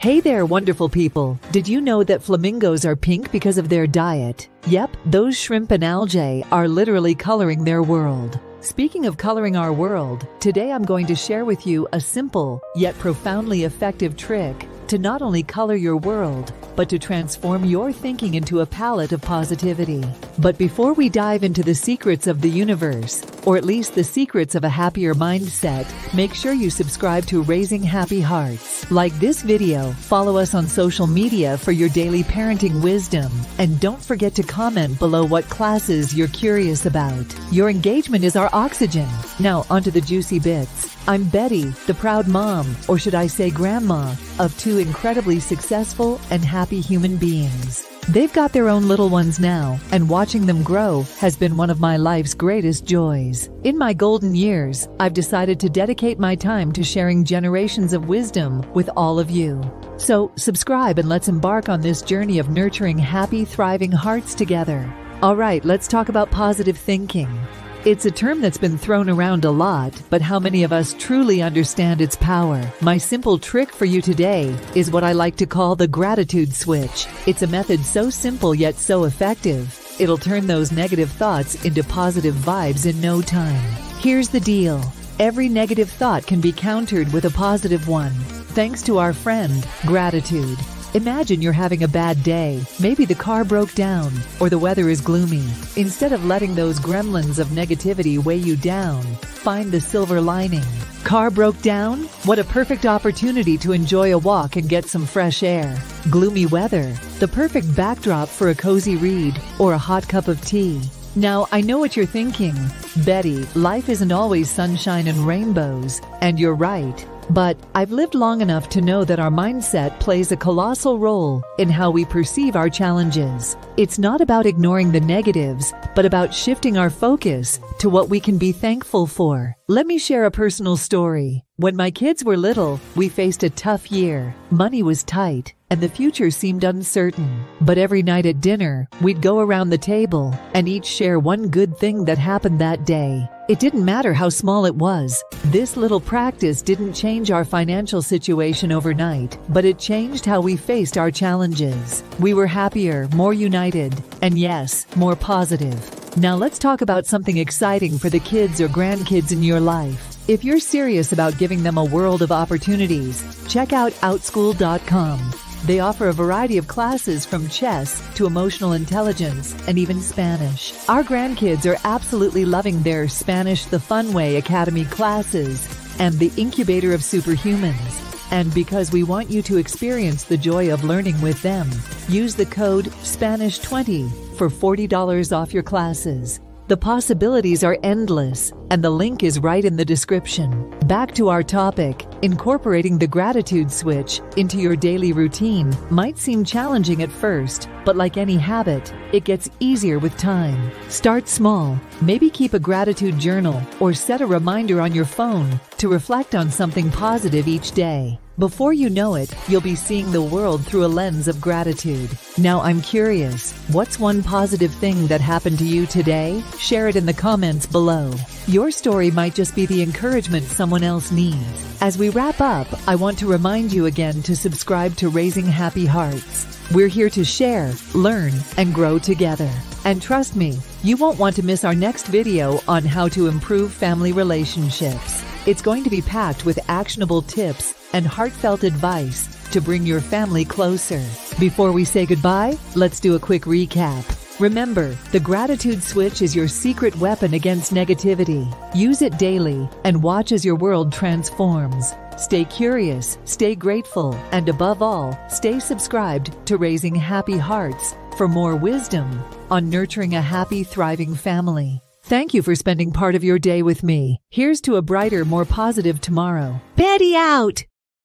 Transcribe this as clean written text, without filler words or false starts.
Hey there, wonderful people. Did you know that flamingos are pink because of their diet? Yep, those shrimp and algae are literally coloring their world. Speaking of coloring our world, today I'm going to share with you a simple yet profoundly effective trick to not only color your world, but to transform your thinking into a palette of positivity. But before we dive into the secrets of the universe, or at least the secrets of a happier mindset, make sure you subscribe to Raising Happy Hearts. Like this video, follow us on social media for your daily parenting wisdom, and don't forget to comment below what classes you're curious about. Your engagement is our oxygen. Now onto the juicy bits. I'm Betty, the proud mom, or should I say grandma, of two incredibly successful and happy human beings. They've got their own little ones now, and watching them grow has been one of my life's greatest joys. In my golden years, I've decided to dedicate my time to sharing generations of wisdom with all of you. So, subscribe and let's embark on this journey of nurturing happy, thriving hearts together. Alright, let's talk about positive thinking. It's a term that's been thrown around a lot, but how many of us truly understand its power? My simple trick for you today is what I like to call the gratitude switch. It's a method so simple yet so effective, it'll turn those negative thoughts into positive vibes in no time. Here's the deal. Every negative thought can be countered with a positive one, thanks to our friend, gratitude. Imagine you're having a bad day. Maybe the car broke down, or the weather is gloomy. Instead of letting those gremlins of negativity weigh you down, find the silver lining. Car broke down? What a perfect opportunity to enjoy a walk and get some fresh air. Gloomy weather? The perfect backdrop for a cozy read or a hot cup of tea. Now, I know what you're thinking. Betty, life isn't always sunshine and rainbows, and you're right. But I've lived long enough to know that our mindset plays a colossal role in how we perceive our challenges. It's not about ignoring the negatives, but about shifting our focus to what we can be thankful for. Let me share a personal story. When my kids were little, we faced a tough year. Money was tight, and the future seemed uncertain. But every night at dinner, we'd go around the table and each share one good thing that happened that day. It didn't matter how small it was. This little practice didn't change our financial situation overnight, but it changed how we faced our challenges. We were happier, more united, and yes, more positive. Now let's talk about something exciting for the kids or grandkids in your life. If you're serious about giving them a world of opportunities, check out Outschool.com. They offer a variety of classes from chess to emotional intelligence and even Spanish. Our grandkids are absolutely loving their Spanish the Fun Way Academy classes and the Incubator of Superhumans. And because we want you to experience the joy of learning with them, use the code SPANISH20 for $40 off your classes. The possibilities are endless, and the link is right in the description. Back to our topic, incorporating the gratitude switch into your daily routine might seem challenging at first, but like any habit, it gets easier with time. Start small. Maybe keep a gratitude journal or set a reminder on your phone to reflect on something positive each day. Before you know it, you'll be seeing the world through a lens of gratitude. Now I'm curious, what's one positive thing that happened to you today? Share it in the comments below. Your story might just be the encouragement someone else needs. As we wrap up, I want to remind you again to subscribe to Raising Happy Hearts. We're here to share, learn, and grow together. And trust me, you won't want to miss our next video on how to improve family relationships. It's going to be packed with actionable tips and heartfelt advice to bring your family closer. Before we say goodbye, let's do a quick recap. Remember, the gratitude switch is your secret weapon against negativity. Use it daily and watch as your world transforms. Stay curious, stay grateful, and above all, stay subscribed to Raising Happy Hearts for more wisdom on nurturing a happy, thriving family. Thank you for spending part of your day with me. Here's to a brighter, more positive tomorrow. Betty out!